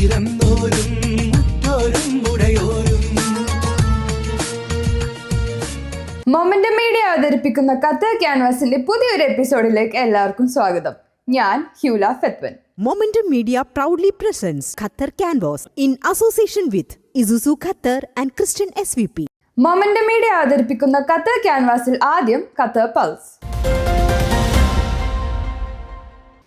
പിറന്നോരും മുറ്റോരും ഉടയോരും. Momentum media അവതരിപ്പിക്കുന്ന Qatar ക്യാൻവാസിന്റെ പുതിയൊരു എപ്പിസോഡിലേക്ക് എല്ലാവർക്കും സ്വാഗതം. ഞാൻ ഹ്യൂല ഫെത്വൻ. Momentum Media proudly presents Qatar Canvas in association with Isuzu Qatar and Christian SVP. Momentum media അവതരിപ്പിക്കുന്ന ഖത്തർ ക്യാൻവാസിൽ ആദ്യം ഖത്തർ പൾസ്.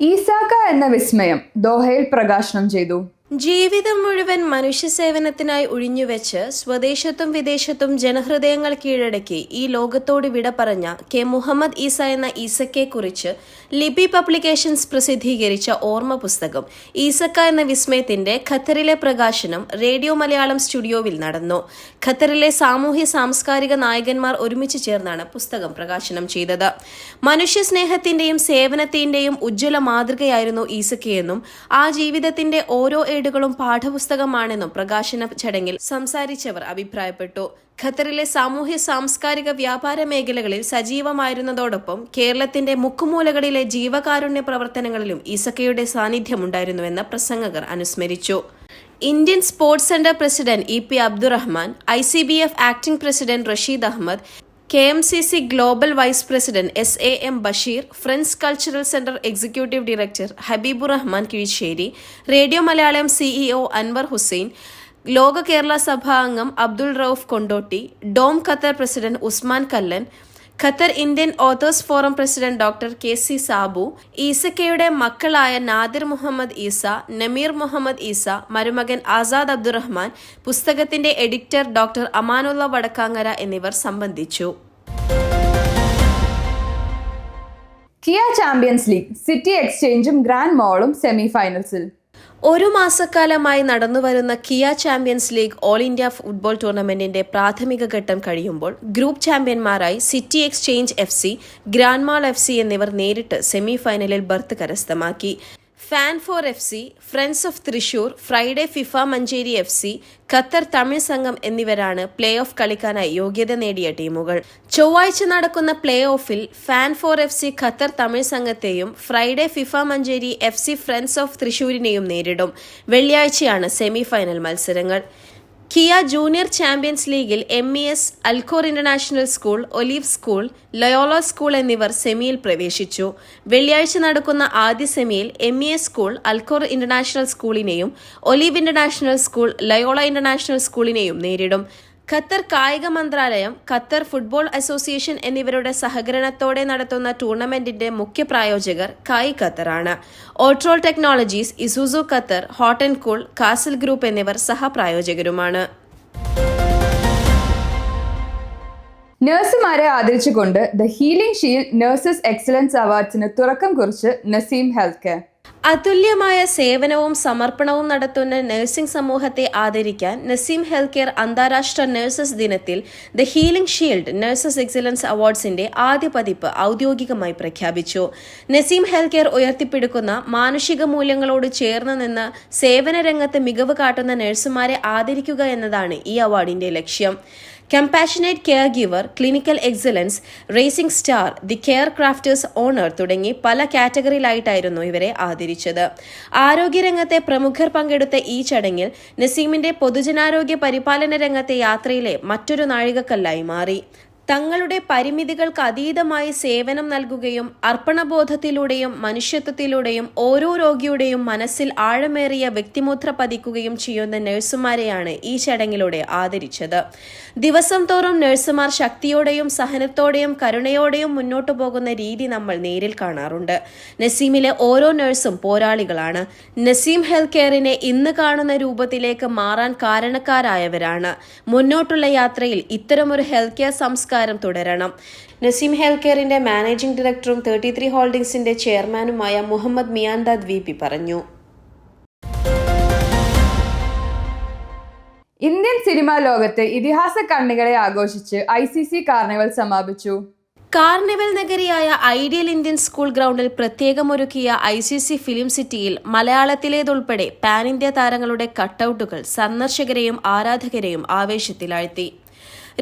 ഈസാക്ക എന്ന വിസ്മയം ദോഹയിൽ പ്രകാശനം ചെയ്തു. ജീവിതം മുഴുവൻ മനുഷ്യസേവനത്തിനായി ഒഴിഞ്ഞുവെച്ച് സ്വദേശത്തും വിദേശത്തും ജനഹൃദയങ്ങൾ കീഴടക്കി ഈ ലോകത്തോട് വിട പറഞ്ഞ കെ മുഹമ്മദ് ഈസ എന്ന ഈസക്കയെക്കുറിച്ച് ലിബി പബ്ലിക്കേഷൻസ് പ്രസിദ്ധീകരിച്ച ഓർമ്മ പുസ്തകം ഈസക്ക എന്ന വിസ്മയത്തിന്റെ ഖത്തറിലെ പ്രകാശനം റേഡിയോ മലയാളം സ്റ്റുഡിയോവിൽ നടന്നു. ഖത്തറിലെ സാമൂഹ്യ സാംസ്കാരിക നായകന്മാർ ഒരുമിച്ച് ചേർന്നാണ് പുസ്തകം പ്രകാശനം ചെയ്തത്. മനുഷ്യസ്നേഹത്തിന്റെയും സേവനത്തിന്റെയും ഉജ്ജ്വല മാതൃകയായിരുന്നു ഈസക്കയെന്നും ആ ജീവിതത്തിന്റെ ഓരോ ഏടുകളും പാഠപുസ്തകമാണെന്നും പ്രകാശന ചടങ്ങിൽ സംസാരിച്ചവർ അഭിപ്രായപ്പെട്ടു. ഖത്തറിലെ സാമൂഹ്യ സാംസ്കാരിക വ്യാപാര മേഖലകളിൽ സജീവമായിരുന്നതോടൊപ്പം കേരളത്തിന്റെ മുക്കുമൂലകളിലെ ജീവകാരുണ്യ പ്രവർത്തനങ്ങളിലും ഈസക്കയുടെ സാന്നിധ്യമുണ്ടായിരുന്നുവെന്ന് പ്രസംഗകർ അനുസ്മരിച്ചു. Indian Sports Centre president E P Abdurahman, ICBF acting president Rasheed Ahmed, KMCC global vice president SAM Basheer, friends cultural centre executive director Habeebur Rahman Kizhisseri, radio Malayalam CEO Anwar Hussain, Loka Kerala Sabha അംഗം Abdul Rauf Kondotty, Dom Qatar president Usman Kallan, Qatar Indian authors forum president doctor KC Sabu, ഈസക്കയുടെ മക്കളായ നാദിർ മുഹമ്മദ് ഈസ, നമീർ മുഹമ്മദ് ഈസ, മരുമകൻ ആസാദ് അബ്ദുറഹ്മാൻ, പുസ്തകത്തിന്റെ editor doctor Amanullah Vadakkangara എന്നിവർ സംബന്ധിച്ചു. Kia champions league, city എക്സ്ചേഞ്ചും grand മോളും semi ഫൈനൽസിൽ. ഒരു മാസക്കാലമായി നടന്നുവരുന്ന Kia champions league all India football ടൂർണമെന്റിന്റെ പ്രാഥമിക ഘട്ടം കഴിയുമ്പോൾ ഗ്രൂപ്പ് ചാമ്പ്യന്മാരായി city exchange FC, grand mall FC എന്നിവർ നേരിട്ട് സെമി ഫൈനലിൽ ബർത്ത് കരസ്ഥമാക്കി. ഫാൻ4 FC, friends of Thrissur, Friday FIFA Manjeri FC, Qatar Tamil സംഘം എന്നിവരാണ് പ്ലേ ഓഫ് കളിക്കാനായി യോഗ്യത നേടിയ ടീമുകൾ. ചൊവ്വാഴ്ച നടക്കുന്ന പ്ലേ ഓഫിൽ ഫാൻ4 FC ഖത്തർ തമിഴ് സംഘത്തെയും Friday FIFA Manjeri FC friends of തൃശൂരിനെയും നേരിടും. വെള്ളിയാഴ്ചയാണ് സെമി ഫൈനൽ മത്സരങ്ങൾ. കിയ ജൂനിയർ ചാമ്പ്യൻസ് ലീഗിൽ MES, Al Khor international school, olive school, Loyola school എന്നിവർ സെമിയിൽ പ്രവേശിച്ചു. വെള്ളിയാഴ്ച നടക്കുന്ന ആദ്യ സെമിയിൽ MES സ്കൂൾ അൽഖോർ ഇന്റർനാഷണൽ സ്കൂളിനെയും olive international school Loyola international സ്കൂളിനെയും നേരിടും. ഖത്തർ കായിക മന്ത്രാലയം, ഖത്തർ ഫുട്ബോൾ അസോസിയേഷൻ എന്നിവരുടെ സഹകരണത്തോടെ നടത്തുന്ന ടൂർണമെന്റിന്റെ മുഖ്യ പ്രായോജകർ കായ് ഖത്തറാണ്. ഓട്രോൾ technologies, Isuzu Qatar, hot and cool, castle group എന്നിവർ സഹപ്രായോജകരുമാണ്. നഴ്സുമാരെ ആദരിച്ചുകൊണ്ട് the healing shield nurses excellence അവാർഡ്സിന് തുടക്കം കുറിച്ച് നസീം ഹെൽത്ത് കെയർ. അതുല്യമായ സേവനവും സമർപ്പണവും നടത്തുന്ന നഴ്സിംഗ് സമൂഹത്തെ ആദരിക്കാൻ നസീം ഹെൽത്ത് കെയർ അന്താരാഷ്ട്ര നഴ്സസ് ദിനത്തിൽ the healing shield nurses excellence അവാർഡ്സിന്റെ ആദ്യ പതിപ്പ് ഔദ്യോഗികമായി പ്രഖ്യാപിച്ചു. നസീം ഹെൽത്ത് കെയർ ഉയർത്തിപ്പിടിക്കുന്ന മാനുഷിക മൂല്യങ്ങളോട് ചേർന്ന് നിന്ന് സേവന രംഗത്ത് മികവ് കാട്ടുന്ന നഴ്സുമാരെ ആദരിക്കുക എന്നതാണ് ഈ അവാർഡിന്റെ ലക്ഷ്യം. Compassionate caregiver, clinical excellence, racing star, the care crafters honour തുടങ്ങി പല കാറ്റഗറിയിലായിട്ടായിരുന്നു ഇവരെ ആദരിച്ചത്. ആരോഗ്യരംഗത്തെ പ്രമുഖർ പങ്കെടുത്ത ഈ ചടങ്ങിൽ നസീമിന്റെ പൊതുജനാരോഗ്യ പരിപാലന രംഗത്തെ യാത്രയിലെ മറ്റൊരു നാഴികക്കല്ലായി മാറി. തങ്ങളുടെ പരിമിതികൾക്ക് അതീതമായി സേവനം നൽകുകയും അർപ്പണബോധത്തിലൂടെയും മനുഷ്യത്വത്തിലൂടെയും ഓരോ രോഗിയുടെയും മനസ്സിൽ ആഴമേറിയ വ്യക്തിമുദ്ര പതിക്കുകയും ചെയ്യുന്ന നഴ്സുമാരെയാണ് ഈ ചടങ്ങിലൂടെ ആദരിച്ചത്. ദിവസം തോറും നഴ്സുമാർ ശക്തിയോടെയും സഹനത്തോടെയും കരുണയോടെയും മുന്നോട്ടു പോകുന്ന രീതി നമ്മൾ നേരിൽ കാണാറുണ്ട്. നസീമിലെ ഓരോ നഴ്സും പോരാളികളാണ്. നസീം ഹെൽത്ത് കെയറിനെ ഇന്ന് കാണുന്ന രൂപത്തിലേക്ക് മാറാൻ കാരണക്കാരായവരാണ്. മുന്നോട്ടുള്ള യാത്രയിൽ ഇത്തരമൊരു ഹെൽത്ത് കെയർ സംസ്കാരം തുടരണം. നസീം ഹെൽത്ത് കെയറിന്റെ മാനേജിംഗ് ഡയറക്ടറും 33 ഹോൾഡിംഗ്സിന്റെ ചെയർമാനുമായ മുഹമ്മദ് മിയാൻദാദ് VP പറഞ്ഞു. ഇന്ത്യൻ സിനിമാ ലോകത്തെ ഇതിഹാസ കണ്ണികളെ ആഘോഷിച്ച് ICC കാർണിവൽ സമാപിച്ചു. കാർണിവൽ നഗരിയായ ഐഡിയൽ ഇന്ത്യൻ സ്കൂൾ ഗ്രൗണ്ടിൽ പ്രത്യേകമൊരുക്കിയ ICC ഫിലിം സിറ്റിയിൽ മലയാളത്തിലേതുൾപ്പെടെ പാൻ ഇന്ത്യ താരങ്ങളുടെ കട്ടൌട്ടുകൾ സന്ദർശകരെയും ആരാധകരെയും ആവേശത്തിലാഴ്ത്തി.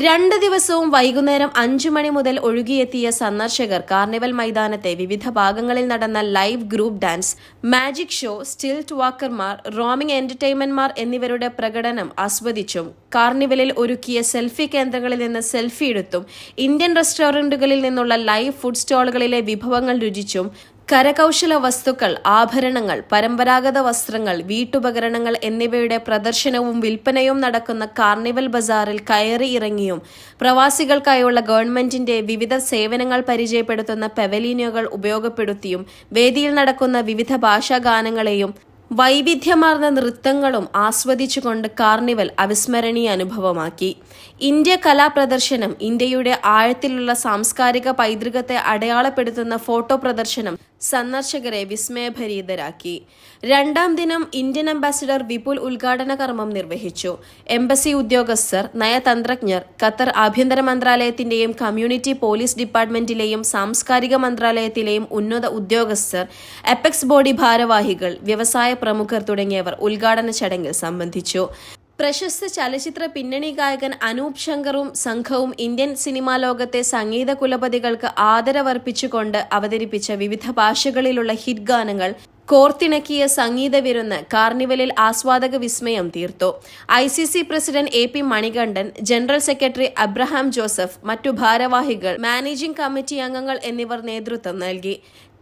2 ദിവസവും വൈകുന്നേരം 5 മണി മുതൽ ഒഴുകിയെത്തിയ സന്ദർശകർ കാർണിവൽ മൈതാനത്തെ വിവിധ ഭാഗങ്ങളിൽ നടന്ന live group dance, magic show, stilt വാക്കർമാർ, റോമിംഗ് എന്റർടൈൻമെന്റ്മാർ എന്നിവരുടെ പ്രകടനം ആസ്വദിച്ചും കാർണിവലിൽ ഒരുക്കിയ സെൽഫി കേന്ദ്രങ്ങളിൽ നിന്ന് സെൽഫി എടുത്തും ഇന്ത്യൻ റെസ്റ്റോറന്റുകളിൽ നിന്നുള്ള ലൈവ് ഫുഡ് സ്റ്റാളുകളിലെ വിഭവങ്ങൾ രുചിച്ചും കരകൗശല വസ്തുക്കൾ, ആഭരണങ്ങൾ, പരമ്പരാഗത വസ്ത്രങ്ങൾ, വീട്ടുപകരണങ്ങൾ എന്നിവയുടെ പ്രദർശനവും വിൽപ്പനയും നടക്കുന്ന കാർണിവൽ ബസാറിൽ കയറി ഇറങ്ങിയും പ്രവാസികൾക്കായുള്ള ഗവൺമെന്റിന്റെ വിവിധ സേവനങ്ങൾ പരിചയപ്പെടുത്തുന്ന പെവലിയനുകൾ ഉപയോഗപ്പെടുത്തിയും വേദിയിൽ നടക്കുന്ന വിവിധ ഭാഷാ ഗാനങ്ങളെയും വൈവിധ്യമാർന്ന നൃത്തങ്ങളും ആസ്വദിച്ചുകൊണ്ട് കാർണിവൽ അവിസ്മരണീയ അനുഭവമാക്കി. ഇന്ത്യ കലാപ്രദർശനം, ഇന്ത്യയുടെ ആഴത്തിലുള്ള സാംസ്കാരിക പൈതൃകത്തെ അടയാളപ്പെടുത്തുന്ന ഫോട്ടോ പ്രദർശനം സന്ദർശകരെ വിസ്മയഭരിതരാക്കി. 2ാം ദിനം ഇന്ത്യൻ അംബാസിഡർ വിപുൽ ഉദ്ഘാടന കർമ്മം നിർവഹിച്ചു. എംബസി ഉദ്യോഗസ്ഥർ, നയതന്ത്രജ്ഞർ, ഖത്തർ ആഭ്യന്തര മന്ത്രാലയത്തിന്റെയും കമ്മ്യൂണിറ്റി പോലീസ് ഡിപ്പാർട്ട്മെന്റിലെയും സാംസ്കാരിക മന്ത്രാലയത്തിലെയും ഉന്നത ഉദ്യോഗസ്ഥർ, എപെക്സ് ബോഡി ഭാരവാഹികൾ, വ്യവസായ പ്രമുഖർ തുടങ്ങിയവർ ഉദ്ഘാടന ചടങ്ങിൽ സംബന്ധിച്ചു. പ്രശസ്ത ചലച്ചിത്ര പിന്നണി ഗായകൻ അനൂപ് ശങ്കറും സംഘവും ഇന്ത്യൻ സിനിമാ ലോകത്തെ സംഗീത കുലപതികൾക്ക് ആദരവർപ്പിച്ചുകൊണ്ട് അവതരിപ്പിച്ച വിവിധ ഭാഷകളിലുള്ള ഹിറ്റ് ഗാനങ്ങൾ കോർത്തിണക്കിയ സംഗീത വിരുന്ന് കാർണിവലിൽ ആസ്വാദക വിസ്മയം തീർത്തു. ICC president AP Manikandan, general secretary Abraham Joseph, മറ്റു ഭാരവാഹികൾ, മാനേജിംഗ് കമ്മിറ്റി അംഗങ്ങൾ എന്നിവർ നേതൃത്വം നൽകി.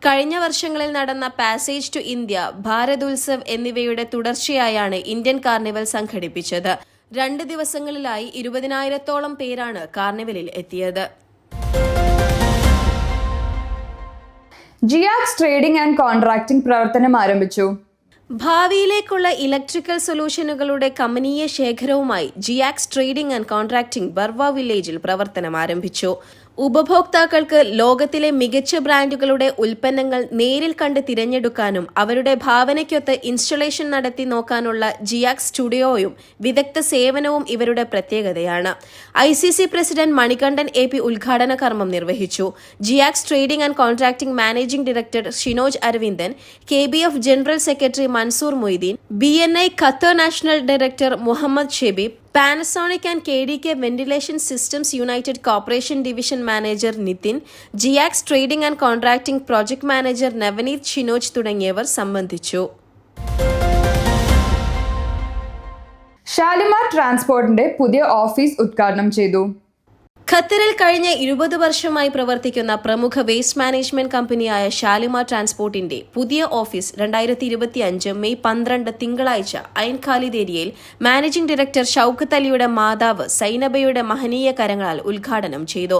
കഴിഞ്ഞ വർഷങ്ങളിൽ നടന്ന passage to India, Bharat Utsav എന്നിവയുടെ തുടർച്ചയായാണ് ഇന്ത്യൻ കാർണിവൽ സംഘടിപ്പിച്ചത്. 2 ദിവസങ്ങളിലായി 20,000-ഓളം പേരാണ് കാർണിവലിൽ എത്തിയത്. ജിയാക്സ് ട്രേഡിംഗ് ആൻഡ് കോൺട്രാക്ടിംഗ് പ്രവർത്തനം ആരംഭിച്ചു. ഭാവിയിലേക്കുള്ള ഇലക്ട്രിക്കൽ സൊല്യൂഷനുകളുടെ കമനീയ ശേഖരവുമായി ജിയാക്സ് ട്രേഡിംഗ് ആൻഡ് കോൺട്രാക്ടിംഗ് ബർവ വില്ലേജിൽ പ്രവർത്തനം ആരംഭിച്ചു. ഉപഭോക്താക്കൾക്ക് ലോകത്തിലെ മികച്ച ബ്രാൻഡുകളുടെ ഉൽപ്പന്നങ്ങൾ നേരിൽ കണ്ട് തിരഞ്ഞെടുക്കാനും അവരുടെ ഭാവനയ്ക്കൊത്ത് ഇൻസ്റ്റലേഷൻ നടത്തി നോക്കാനുള്ള ജിയാക്സ് സ്റ്റുഡിയോയും വിദഗ്ധ സേവനവും ഇവരുടെ പ്രത്യേകതയാണ്. ICC പ്രസിഡന്റ് മണികണ്ഠൻ AP ഉദ്ഘാടന കർമ്മം നിർവഹിച്ചു. ജിയാക്സ് trading and contracting managing director Shinoj Aravindan, KBF general secretary Mansoor Moideen, BNI Qatar national director Muhammad Shebeeb, Panasonic and KDK ventilation systems united corporation division manager Nithin, ജിയാക്സ് trading and contracting project manager Navaneeth Shinoj തുടങ്ങിയവർ സംബന്ധിച്ചു. ഷാലിമാർ ട്രാൻസ്പോർട്ടിന്റെ പുതിയ ഓഫീസ് ഉദ്ഘാടനം ചെയ്തു. ഖത്തറിൽ കഴിഞ്ഞ 20 വർഷമായി പ്രവർത്തിക്കുന്ന പ്രമുഖ വേസ്റ്റ് മാനേജ്മെന്റ് കമ്പനിയായ ഷാലിമാർ ട്രാൻസ്പോർട്ടിന്റെ പുതിയ ഓഫീസ് 2025 മെയ് 12 തിങ്കളാഴ്ച ഐൻ ഖാലിദ് ഏരിയയിൽ മാനേജിംഗ് ഡയറക്ടർ ഷൌക്കത്ത് അലിയുടെ മാതാവ് സൈനബയുടെ മഹനീയ കരങ്ങളാൽ ഉദ്ഘാടനം ചെയ്തു.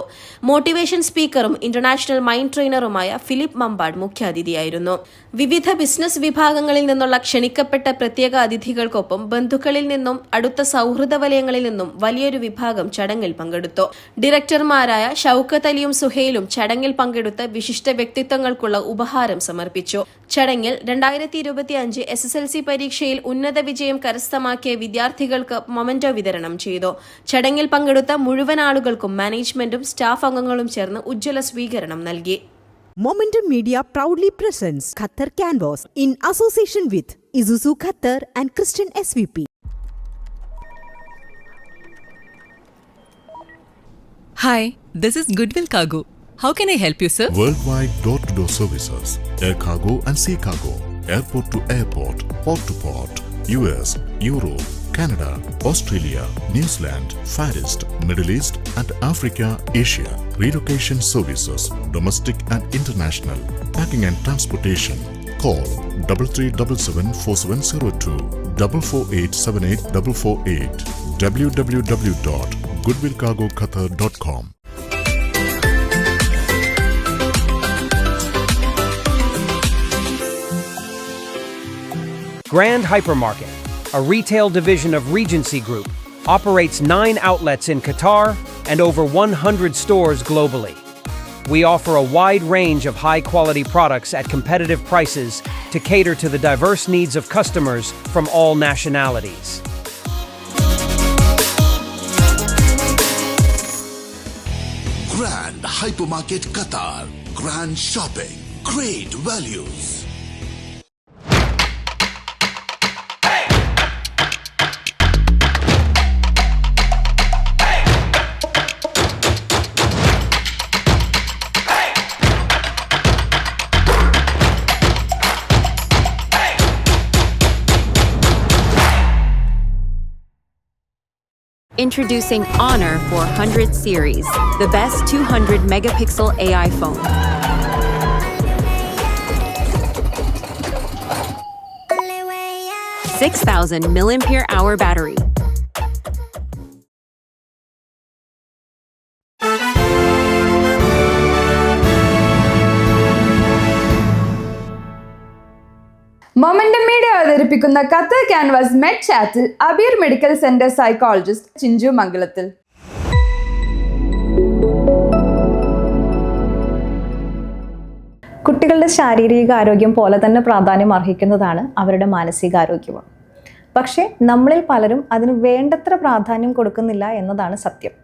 മോട്ടിവേഷൻ സ്പീക്കറും ഇന്റർനാഷണൽ മൈൻഡ് ട്രെയിനറുമായ ഫിലിപ്പ് മമ്പാട് മുഖ്യാതിഥിയായിരുന്നു. വിവിധ ബിസിനസ് വിഭാഗങ്ങളിൽ നിന്നുള്ള ക്ഷണിക്കപ്പെട്ട പ്രത്യേക അതിഥികൾക്കൊപ്പം ബന്ധുക്കളിൽ നിന്നും അടുത്ത സൗഹൃദ വലയങ്ങളിൽ നിന്നും വലിയൊരു വിഭാഗം ചടങ്ങിൽ പങ്കെടുത്തു. ഡയറക്ടർമാരായ ഷൌക്കത്ത് അലിയും സുഹൈലും ചടങ്ങിൽ പങ്കെടുത്ത് വിശിഷ്ട വ്യക്തിത്വങ്ങൾക്കുള്ള ഉപഹാരം സമർപ്പിച്ചു. ചടങ്ങിൽ 2025 SSLC പരീക്ഷയിൽ ഉന്നത വിജയം കരസ്ഥമാക്കിയ വിദ്യാർത്ഥികൾക്ക് മൊമെന്റോ വിതരണം ചെയ്തു. ചടങ്ങിൽ പങ്കെടുത്ത മുഴുവൻ ആളുകൾക്കും മാനേജ്മെന്റും സ്റ്റാഫ് അംഗങ്ങളും ചേർന്ന് ഉജ്ജ്വല സ്വീകരണം നൽകി. Momentum Media proudly presents Qatar Canvas in association with Isuzu Qatar and Christian SVP. Hi, this is Goodwill Cargo. How can I help you, sir? Worldwide door-to-door services, air cargo and sea cargo, airport to airport, port to port, US, Europe, Canada, Australia, New Zealand, Far East, Middle East and Africa, Asia. Relocation services, domestic and international. Packing and transportation. Call 33774702 44878 www.goodwillcargoqatar.com. Grand Hypermarket, a retail division of Regency Group, operates 9 outlets in Qatar and over 100 stores globally. We offer a wide range of high-quality products at competitive prices to cater to the diverse needs of customers from all nationalities. Grand Hypermarket Qatar. Grand shopping. Great values. Introducing Honor 400 series, the best 200 megapixel AI phone. $6,000 mAh battery. Momentum media അവതരിപ്പിക്കുന്ന Qatar canvas med ചാറ്റിൽ Abeer medical centre psychologist Chinchu മംഗളത്തിൽ. കുട്ടികളുടെ ശാരീരിക ആരോഗ്യം പോലെ തന്നെ പ്രാധാന്യം അർഹിക്കുന്നതാണ് അവരുടെ മാനസികാരോഗ്യവും. പക്ഷേ നമ്മളിൽ പലരും അതിന് വേണ്ടത്ര പ്രാധാന്യം കൊടുക്കുന്നില്ല എന്നതാണ് സത്യം.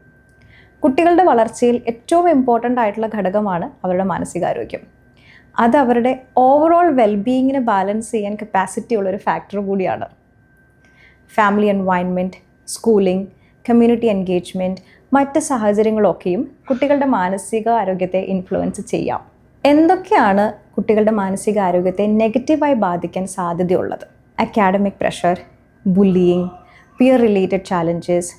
കുട്ടികളുടെ വളർച്ചയിൽ ഏറ്റവും ഇമ്പോർട്ടൻ്റ് ആയിട്ടുള്ള ഘടകമാണ് അവരുടെ മാനസികാരോഗ്യം. അത് അവരുടെ ഓവറോൾ വെൽബീയിങ്ങിനെ ബാലൻസ് ചെയ്യാൻ കപ്പാസിറ്റി ഉള്ളൊരു ഫാക്ടർ കൂടിയാണ്. Family environment, schooling, community engagement, മറ്റ് സാഹചര്യങ്ങളൊക്കെയും കുട്ടികളുടെ മാനസിക ആരോഗ്യത്തെ ഇൻഫ്ലുവൻസ് ചെയ്യാം. എന്തൊക്കെയാണ് കുട്ടികളുടെ മാനസികാരോഗ്യത്തെ നെഗറ്റീവായി ബാധിക്കാൻ സാധ്യതയുള്ളത്? Academic pressure, bullying, peer related challenges,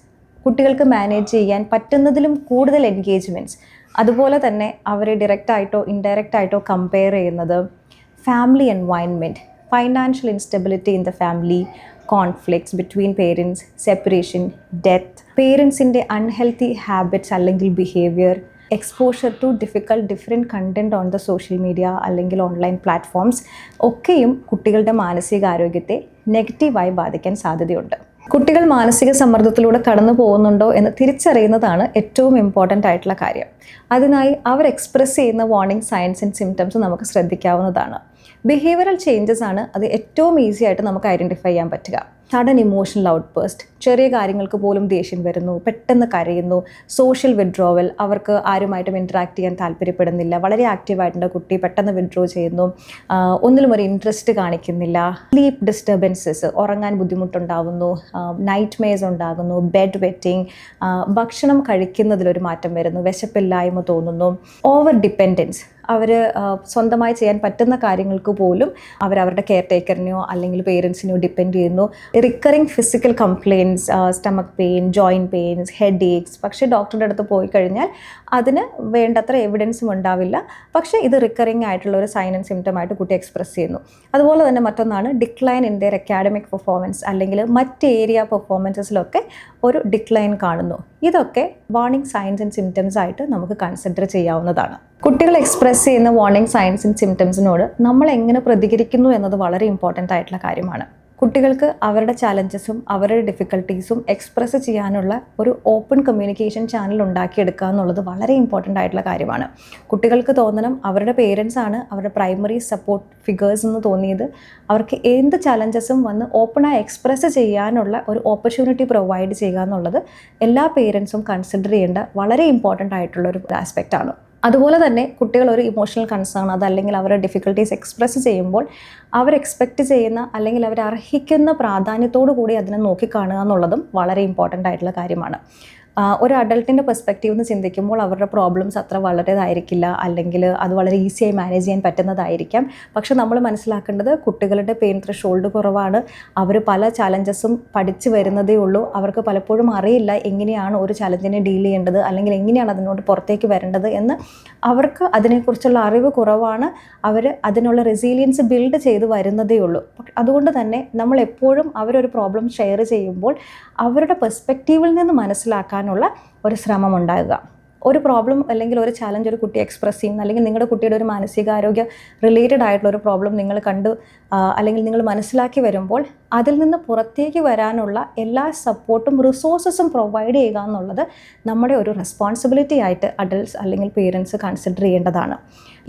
കുട്ടികൾക്ക് മാനേജ് ചെയ്യാൻ പറ്റുന്നതിലും കൂടുതൽ എൻഗേജ്മെൻറ്റ്സ്, അതുപോലെ തന്നെ അവരെ ഡയറക്റ്റായിട്ടോ ഇൻഡയറക്റ്റായിട്ടോ കമ്പയർ ചെയ്യുന്നത്, family environment, financial instability in the family, conflicts between parents, separation, death, പേരൻസിൻ്റെ അൺഹെൽത്തി ഹാബിറ്റ്സ് അല്ലെങ്കിൽ behaviour, exposure to different content on the social media അല്ലെങ്കിൽ ഓൺലൈൻ പ്ലാറ്റ്ഫോംസ് ഒക്കെയും കുട്ടികളുടെ മാനസികാരോഗ്യത്തെ നെഗറ്റീവായി ബാധിക്കാൻ സാധ്യതയുണ്ട്. കുട്ടികൾ മാനസിക സമ്മർദ്ദത്തിലൂടെ കടന്നു പോകുന്നുണ്ടോ എന്ന് തിരിച്ചറിയുന്നതാണ് ഏറ്റവും ഇമ്പോർട്ടൻ്റ് ആയിട്ടുള്ള കാര്യം. അതിനായി അവർ എക്സ്പ്രസ് ചെയ്യുന്ന വാർണിംഗ് സൈൻസ് ആൻഡ് സിംറ്റംസ് നമുക്ക് ശ്രദ്ധിക്കാവുന്നതാണ്. ബിഹേവിയറൽ ചേഞ്ചസ് ആണ് അത് ഏറ്റവും ഈസി ആയിട്ട് നമുക്ക് ഐഡൻറ്റിഫൈ ചെയ്യാൻ പറ്റുക. സഡൻ ഇമോഷണൽ ഔട്ട്ബേസ്റ്റ്, ചെറിയ കാര്യങ്ങൾക്ക് പോലും ദേഷ്യം വരുന്നു, പെട്ടെന്ന് കരയുന്നു, സോഷ്യൽ വിഡ്രോവൽ, അവർക്ക് ആരുമായിട്ടും ഇൻറ്ററാക്ട് ചെയ്യാൻ താല്പര്യപ്പെടുന്നില്ല, വളരെ ആക്റ്റീവായിട്ടുണ്ട് കുട്ടി, പെട്ടെന്ന് വിഡ്രോ ചെയ്യുന്നു, ഒന്നിലും ഒരു ഇൻട്രസ്റ്റ് കാണിക്കുന്നില്ല, സ്ലീപ്പ് ഡിസ്റ്റർബൻസസ്, ഉറങ്ങാൻ ബുദ്ധിമുട്ടുണ്ടാകുന്നു, നൈറ്റ് മെയർസ് ഉണ്ടാകുന്നു, ബെഡ് വെറ്റിംഗ്, ഭക്ഷണം കഴിക്കുന്നതിലൊരു മാറ്റം വരുന്നു, വിശപ്പില്ലായ്മ തോന്നുന്നു, ഓവർ ഡിപ്പെൻഡൻസ്, അവർ സ്വന്തമായി ചെയ്യാൻ പറ്റുന്ന കാര്യങ്ങൾക്ക് പോലും അവരവരുടെ കെയർ ടേക്കറിനെയോ അല്ലെങ്കിൽ പേരൻസിനെയോ ഡിപ്പെൻഡ് ചെയ്യുന്നു, recurring physical complaints, stomach pain, joint pains, headaches. പക്ഷേ ഡോക്ടറുടെ അടുത്ത് പോയി കഴിഞ്ഞാൽ അതിന് വേണ്ടത്ര എവിഡൻസും ഉണ്ടാവില്ല. പക്ഷേ ഇത് റിക്കറിങ് ആയിട്ടുള്ള ഒരു സൈൻ ആൻഡ് സിംറ്റം ആയിട്ട് കുട്ടി എക്സ്പ്രസ് ചെയ്യുന്നു. അതുപോലെ തന്നെ മറ്റൊന്നാണ് decline in there academic performance അല്ലെങ്കിൽ മറ്റ് ഏരിയ പെർഫോമൻസസിലൊക്കെ ഒരു ഡിക്ലൈൻ കാണുന്നു. ഇതൊക്കെ വാർണിംഗ് സൈൻസ് ആൻഡ് സിംറ്റംസ് ആയിട്ട് നമുക്ക് കൺസിഡർ ചെയ്യാവുന്നതാണ്. കുട്ടികൾ എക്സ്പ്രസ് ചെയ്യുന്ന വാർണിംഗ് സൈൻസ് ആൻഡ് സിംറ്റംസിനോട് നമ്മൾ എങ്ങനെ പ്രതികരിക്കുന്നു എന്നത് വളരെ ഇമ്പോർട്ടൻ്റ് ആയിട്ടുള്ള കാര്യമാണ്. കുട്ടികൾക്ക് അവരുടെ ചാലഞ്ചസും അവരുടെ ഡിഫിക്കൽട്ടീസും എക്സ്പ്രസ് ചെയ്യാനുള്ള ഒരു ഓപ്പൺ കമ്മ്യൂണിക്കേഷൻ ചാനൽ ഉണ്ടാക്കിയെടുക്കുക എന്നുള്ളത് വളരെ ഇമ്പോർട്ടൻ്റ് ആയിട്ടുള്ള കാര്യമാണ്. കുട്ടികൾക്ക് തോന്നണം അവരുടെ പേരൻസാണ് അവരുടെ പ്രൈമറി സപ്പോർട്ട് ഫിഗേഴ്സ് എന്ന് തോന്നിയത്. അവർക്ക് എന്ത് ചാലഞ്ചസും വന്ന് ഓപ്പണായി എക്സ്പ്രസ് ചെയ്യാനുള്ള ഒരു ഓപ്പർച്യൂണിറ്റി പ്രൊവൈഡ് ചെയ്യുക എന്നുള്ളത് എല്ലാ പേരൻസും കൺസിഡർ ചെയ്യേണ്ട വളരെ ഇമ്പോർട്ടൻ്റ് ആയിട്ടുള്ളൊരു ആസ്പെക്റ്റാണ്. അതുപോലെ തന്നെ കുട്ടികൾ ഒരു ഇമോഷണൽ കൺസേൺ അതല്ലെങ്കിൽ അവരുടെ ഡിഫിക്കൽട്ടീസ് എക്സ്പ്രസ് ചെയ്യുമ്പോൾ അവർ എക്സ്പെക്റ്റ് ചെയ്യുന്ന അല്ലെങ്കിൽ അവർ അർഹിക്കുന്ന പ്രാധാന്യത്തോടു കൂടി അതിനെ നോക്കിക്കാണുക എന്നുള്ളതും വളരെ ഇമ്പോർട്ടൻ്റ് ആയിട്ടുള്ള കാര്യമാണ്. ഒരു അഡൾട്ടിൻ്റെ പെർസ്പെക്റ്റീവ് നിന്ന് ചിന്തിക്കുമ്പോൾ അവരുടെ പ്രോബ്ലംസ് അത്ര വളരെതായിരിക്കില്ല അല്ലെങ്കിൽ അത് വളരെ ഈസിയായി മാനേജ് ചെയ്യാൻ പറ്റുന്നതായിരിക്കാം. പക്ഷെ നമ്മൾ മനസ്സിലാക്കേണ്ടത് കുട്ടികളുടെ പെയിൻ ത്രെഷോൾഡ് കുറവാണ്. അവർ പല ചാലഞ്ചസും പഠിച്ചു വരുന്നതേ ഉള്ളൂ. അവർക്ക് പലപ്പോഴും അറിയില്ല എങ്ങനെയാണ് ഒരു ചാലഞ്ചിനെ ഡീൽ ചെയ്യേണ്ടത് അല്ലെങ്കിൽ എങ്ങനെയാണ് അതിനോട് പുറത്തേക്ക് വരേണ്ടത് എന്ന്. അവർക്ക് അതിനെക്കുറിച്ചുള്ള അറിവ് കുറവാണ്. അവർ അതിനുള്ള റെസീലിയൻസ് ബിൽഡ് ചെയ്ത് വരുന്നതേ ഉള്ളൂ. അതുകൊണ്ട് തന്നെ നമ്മൾ എപ്പോഴും അവരൊരു പ്രോബ്ലം ഷെയർ ചെയ്യുമ്പോൾ അവരുടെ പെർസ്പെക്റ്റീവിൽ നിന്ന് മനസ്സിലാക്കാൻ ഒരു ശ്രമം ഉണ്ടാകുക. ഒരു പ്രോബ്ലം അല്ലെങ്കിൽ ഒരു ചാലഞ്ച് ഒരു കുട്ടി എക്സ്പ്രസ് ചെയ്യുന്ന അല്ലെങ്കിൽ നിങ്ങളുടെ കുട്ടിയുടെ ഒരു മാനസികാരോഗ്യ റിലേറ്റഡ് ആയിട്ടുള്ള ഒരു പ്രോബ്ലം നിങ്ങൾ കണ്ടു അല്ലെങ്കിൽ നിങ്ങൾ മനസ്സിലാക്കി വരുമ്പോൾ അതിൽ നിന്ന് പുറത്തേക്ക് വരാനുള്ള എല്ലാ സപ്പോർട്ടും റിസോഴ്സസും പ്രൊവൈഡ് ചെയ്യുക എന്നുള്ളത് നമ്മുടെ ഒരു റെസ്പോൺസിബിലിറ്റി ആയിട്ട് അഡൾട്ട്സ് അല്ലെങ്കിൽ പേരൻസ് കൺസിഡർ ചെയ്യേണ്ടതാണ്.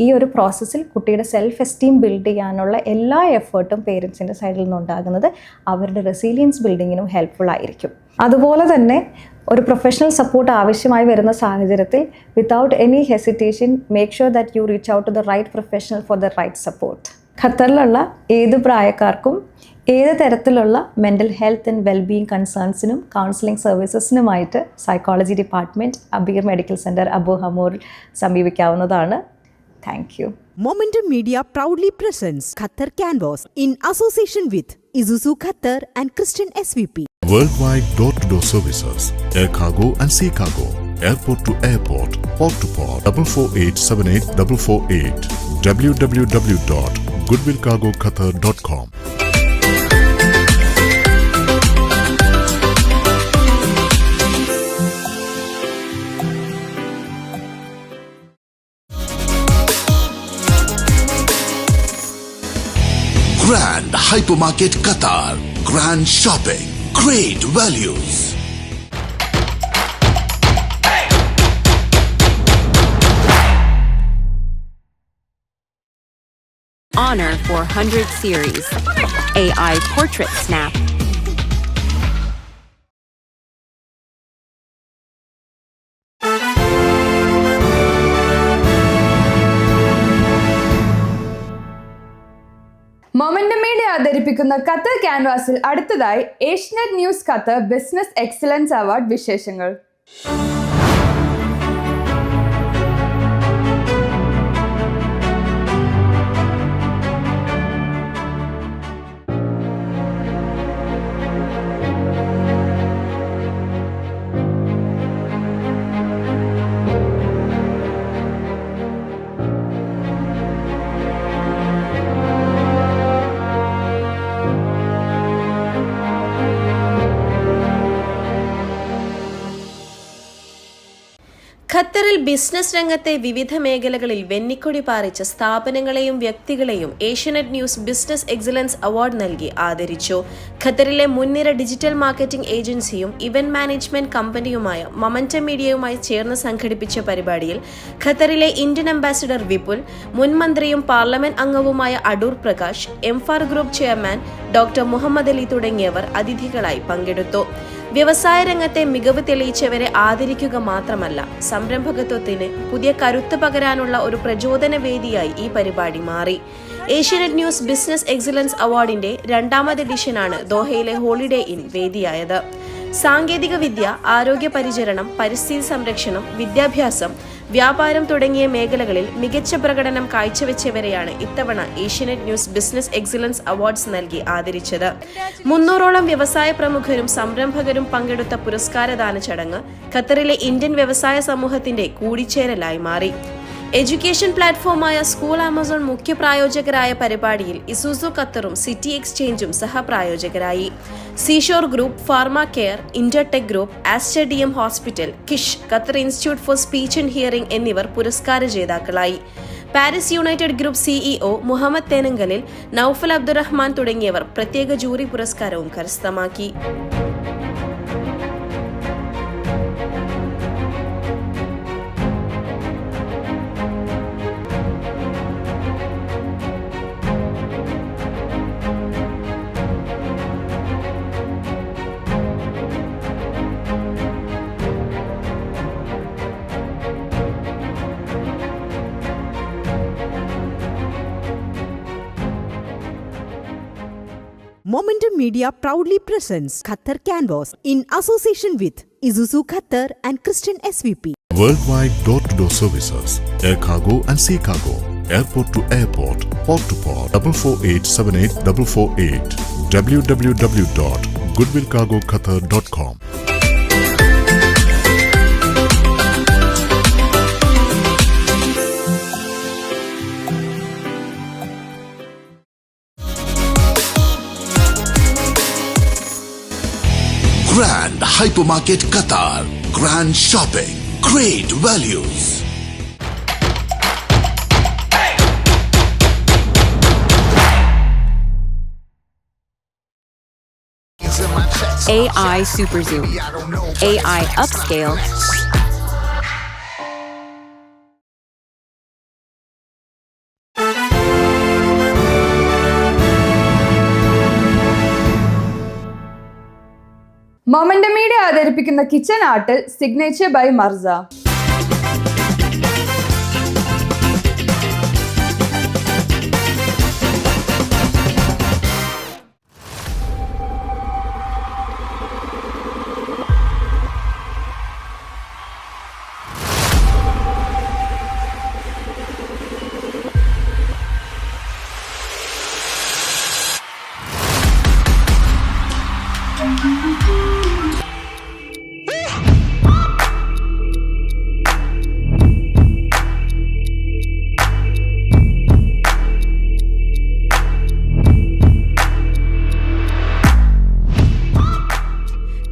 ഈ ഒരു പ്രോസസ്സിൽ കുട്ടിയുടെ സെൽഫ് എസ്റ്റീം ബിൽഡ് ചെയ്യാനുള്ള എല്ലാ എഫേർട്ടും പേരൻസിൻ്റെ സൈഡിൽ നിന്നുണ്ടാകുന്നത് അവരുടെ റെസീലിയൻസ് ബിൽഡിങ്ങിനും ഹെൽപ്ഫുൾ ആയിരിക്കും. അതുപോലെ തന്നെ ഒരു പ്രൊഫഷണൽ സപ്പോർട്ട് ആവശ്യമായി വരുന്ന സാഹചര്യത്തിൽ without any hesitation make sure that you reach out to the right professional for the right support. ഖത്തറിലുള്ള ഏത് പ്രായക്കാർക്കും ഏത് തരത്തിലുള്ള മെൻ്റൽ ഹെൽത്ത് ആൻഡ് വെൽബീയിങ് കൺസേൺസിനും കൗൺസിലിംഗ് സർവീസസിനുമായിട്ട് psychology department Abeer medical centre Abu Hamour സമീപിക്കാവുന്നതാണ്. Thank you. Momentum Media proudly presents Qatar Canvas in association with Isuzu Qatar and Christian SVP. Worldwide door-to-door services. Air cargo and sea cargo. Airport to airport. Port to port. 44878 www.goodwillcargoqatar.com. Grand Hypermarket Qatar. Grand shopping. Great values. Honor 400 series. AI Portrait Snap. Momentum media അവതരിപ്പിക്കുന്ന Qatar ക്യാൻവാസിൽ അടുത്തതായി Asianet news Qatar business excellence award വിശേഷങ്ങൾ. ഖത്തറിൽ business രംഗത്തെ വിവിധ മേഖലകളിൽ വെന്നിക്കൊടി പാറിച്ച സ്ഥാപനങ്ങളെയും വ്യക്തികളെയും Asianet news business excellence award നൽകി ആദരിച്ചു. ഖത്തറിലെ മുൻനിര digital marketing ഏജൻസിയും event management കമ്പനിയുമായ momentum മീഡിയയുമായി ചേർന്ന് സംഘടിപ്പിച്ച പരിപാടിയിൽ ഖത്തറിലെ ഇന്ത്യൻ അംബാസിഡർ വിപുൽ, മുൻ മന്ത്രിയും പാർലമെന്റ് അംഗവുമായ Adoor Prakash, MFAR group chairman doctor Muhammad Ali തുടങ്ങിയവർ അതിഥികളായി പങ്കെടുത്തു. വ്യവസായ രംഗത്തെ മികവ് തെളിയിച്ചവരെ ആദരിക്കുക മാത്രമല്ല, സംരംഭകത്വത്തിന് പുതിയ കരുത്ത് പകരാനുള്ള ഒരു പ്രചോദന വേദിയായി ഈ പരിപാടി മാറി. ഏഷ്യനെറ്റ് ന്യൂസ് ബിസിനസ് എക്സലൻസ് അവാർഡിന്റെ 2ാമത് എഡിഷനാണ് ദോഹയിലെ ഹോളിഡേ ഇൻ വേദിയായത്. സാങ്കേതിക വിദ്യ, ആരോഗ്യ പരിചരണം, പരിസ്ഥിതി സംരക്ഷണം, വിദ്യാഭ്യാസം, വ്യാപാരം തുടങ്ങിയ മേഖലകളിൽ മികച്ച പ്രകടനം കാഴ്ചവെച്ചവരെയാണ് ഇത്തവണ Asianet news business excellence awards നൽകി ആദരിച്ചത്. 300ഓളം വ്യവസായ പ്രമുഖരും സംരംഭകരും പങ്കെടുത്ത പുരസ്കാരദാന ചടങ്ങ് ഖത്തറിലെ ഇന്ത്യൻ വ്യവസായ സമൂഹത്തിന്റെ കൂടിച്ചേരലായി മാറി. എഡ്യൂക്കേഷൻ പ്ലാറ്റ്ഫോമായ സ്കൂൾ ആമസോൺ മുഖ്യ പ്രായോജകരായ പരിപാടിയിൽ ഇസുസു ഖത്തറും സിറ്റി എക്സ്ചേഞ്ചും സഹപ്രായോജകരായി. Seashore group, pharma care, intertek group, Aster DM hospital, Kish, Qatar institute for speech and hearing എന്നിവർ പുരസ്കാര ജേതാക്കളായി. Paris united group CEO Muhammad തേനങ്കലിൽ, നൌഫൽ അബ്ദുറഹ്മാൻ തുടങ്ങിയവർ പ്രത്യേക ജൂറി പുരസ്കാരവും കരസ്ഥമാക്കി. Momentum Media proudly presents Qatar Canvas in association with Isuzu Qatar and Christian SVP. Worldwide door-to-door services. Air cargo and sea cargo. Airport to airport. Port to port. 44878 www.goodwillcargoqatar.com. Grand Hypermarket Qatar. Grand shopping. Great values. AI Super Zoom. AI Upscale. Momentum media അവതരിപ്പിക്കുന്ന kitchen ആർട്ടിൽ signature by Marsa.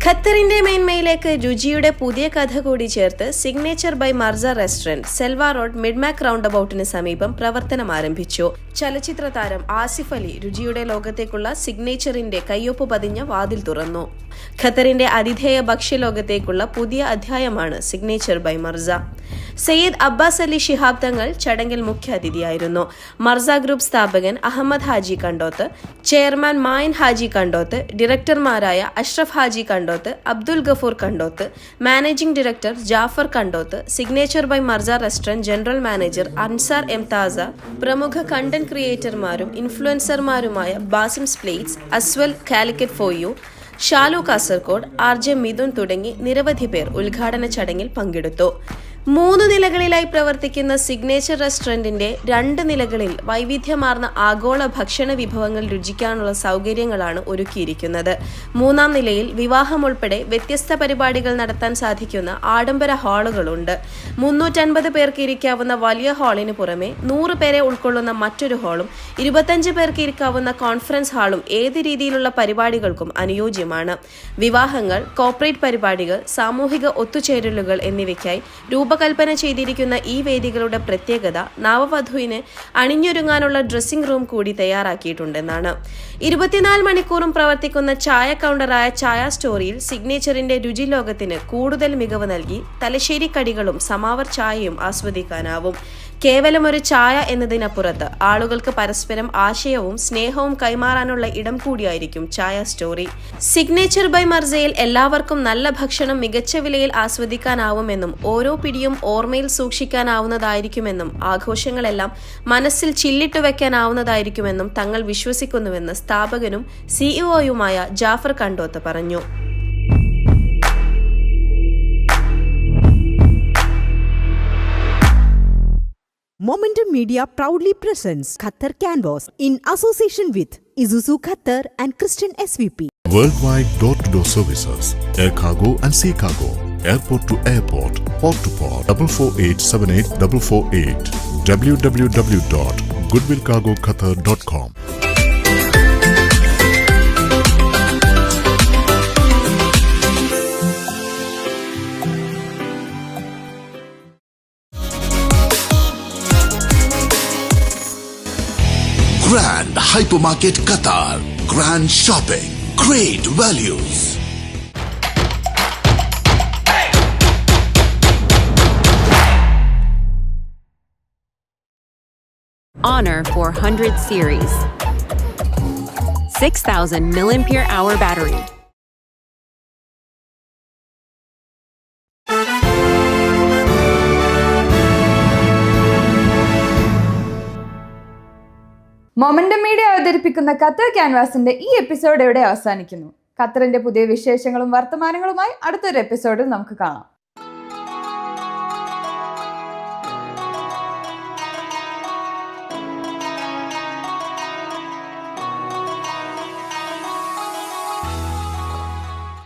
ഖത്തറിന്റെ മേന്മയിലേക്ക് രുചിയുടെ പുതിയ കഥ കൂടി ചേർത്ത് signature by Marsa restaurant Salwa road Midmac round അബൌട്ടിന് സമീപം പ്രവർത്തനം ആരംഭിച്ചു. ചലച്ചിത്ര താരം ആസിഫ് അലി രുചിയുടെ ലോകത്തേക്കുള്ള സിഗ്നേച്ചറിന്റെ കയ്യൊപ്പ് പതിഞ്ഞ വാതിൽ തുറന്നു. ഖത്തറിന്റെ അതിഥേയ ഭക്ഷ്യലോകത്തേക്കുള്ള പുതിയ അധ്യായമാണ് സിഗ്നേച്ചർ ബൈ മർസ. സയ്യിദ് അബ്ബാസ് അലി ശിഹാബ് തങ്ങൾ ചടങ്ങിൽ മുഖ്യാതിഥിയായിരുന്നു. മർസ ഗ്രൂപ്പ് സ്ഥാപകൻ അഹമ്മദ് ഹാജി കണ്ടോത്ത്, ചെയർമാൻ മായൻ ഹാജി കണ്ടോത്ത്, ഡയറക്ടർമാരായ Ashraf Haji Kandoth, Abdul Gafoor Kandoth, managing director Jafar Kandoth, signature by Marsa restaurant general manager Ansar M Thasa, പ്രമുഖ കണ്ടന്റ് ക്രിയേറ്റർമാരും ഇൻഫ്ലുവൻസർമാരുമായ ബാസിം സ്പ്ലേറ്റ്സ്, Aswal Calicut for you, Shalu Kasaragod, RJ Mithun തുടങ്ങി നിരവധി പേർ ഉദ്ഘാടന ചടങ്ങിൽ പങ്കെടുത്തു. 3 നിലകളിലായി പ്രവർത്തിക്കുന്ന സിഗ്നേച്ചർ റെസ്റ്റോറന്റിന്റെ 2 നിലകളിൽ വൈവിധ്യമാർന്ന ആഗോള ഭക്ഷണ വിഭവങ്ങൾ രുചിക്കാനുള്ള സൗകര്യങ്ങളാണ് ഒരുക്കിയിരിക്കുന്നത്. 3-ാം നിലയിൽ വിവാഹം ഉൾപ്പെടെ വ്യത്യസ്ത പരിപാടികൾ നടത്താൻ സാധിക്കുന്ന ആഡംബര ഹാളുകളുണ്ട്. 350 പേർക്ക് ഇരിക്കാവുന്ന വലിയ ഹാളിന് പുറമെ 100 പേരെ ഉൾക്കൊള്ളുന്ന മറ്റൊരു ഹാളും 25 പേർക്ക് ഇരിക്കാവുന്ന കോൺഫറൻസ് ഹാളും ഏത് രീതിയിലുള്ള പരിപാടികൾക്കും അനുയോജ്യമാണ്. വിവാഹങ്ങൾ, കോർപ്പറേറ്റ് പരിപാടികൾ, സാമൂഹിക ഒത്തുചേരലുകൾ എന്നിവയ്ക്കായി രൂപകൽപ്പന ചെയ്തിരിക്കുന്ന ഈ വേദികളുടെ പ്രത്യേകത നവവധുവിന് അണിഞ്ഞൊരുങ്ങാനുള്ള ഡ്രസ്സിംഗ് റൂം കൂടി തയ്യാറാക്കിയിട്ടുണ്ടെന്നാണ്. 24 മണിക്കൂറും പ്രവർത്തിക്കുന്ന ചായ കൗണ്ടറായ ചായ സ്റ്റോറിയിൽ സിഗ്നേച്ചറിന്റെ രുചി ലോകത്തിന് കൂടുതൽ മികവ് നൽകി തലശ്ശേരി കടികളും സമാവർ ചായയും ആസ്വദിക്കാനാവും. കേവലം ഒരു ചായ എന്നതിനപ്പുറത്ത് ആളുകൾക്ക് പരസ്പരം ആശയവും സ്നേഹവും കൈമാറാനുള്ള ഇടം കൂടിയായിരിക്കും ചായ സ്റ്റോറി. സിഗ്നേച്ചർ ബൈ മർസയിൽ എല്ലാവർക്കും നല്ല ഭക്ഷണം മികച്ച വിലയിൽ ആസ്വദിക്കാനാവുമെന്നും ഓരോ പിടിയും ഓർമ്മയിൽ സൂക്ഷിക്കാനാവുന്നതായിരിക്കുമെന്നും ആഘോഷങ്ങളെല്ലാം മനസ്സിൽ ചില്ലിട്ടു വെക്കാനാവുന്നതായിരിക്കുമെന്നും തങ്ങൾ വിശ്വസിക്കുന്നുവെന്ന് സ്ഥാപകനും CEO-യുമായ ജാഫർ കണ്ടോത്ത് പറഞ്ഞു. Momentum Media proudly presents Qatar Canvas in association with Isuzu Qatar and Christian SVP. Worldwide door-to-door services, air cargo and sea cargo, airport to airport, port to port, 44878 www.goodwillcargoqatar.com. Grand Hypermarket Qatar. Grand shopping. Great values. Honor 400 series. 6,000 mAh battery. Momentum media അവതരിപ്പിക്കുന്ന Qatar ക്യാൻവാസിന്റെ ഈ episode ഇവിടെ അവസാനിക്കുന്നു. ഖത്തറിന്റെ പുതിയ വിശേഷങ്ങളും വർത്തമാനങ്ങളുമായി അടുത്തൊരു എപ്പിസോഡിൽ നമുക്ക് കാണാം.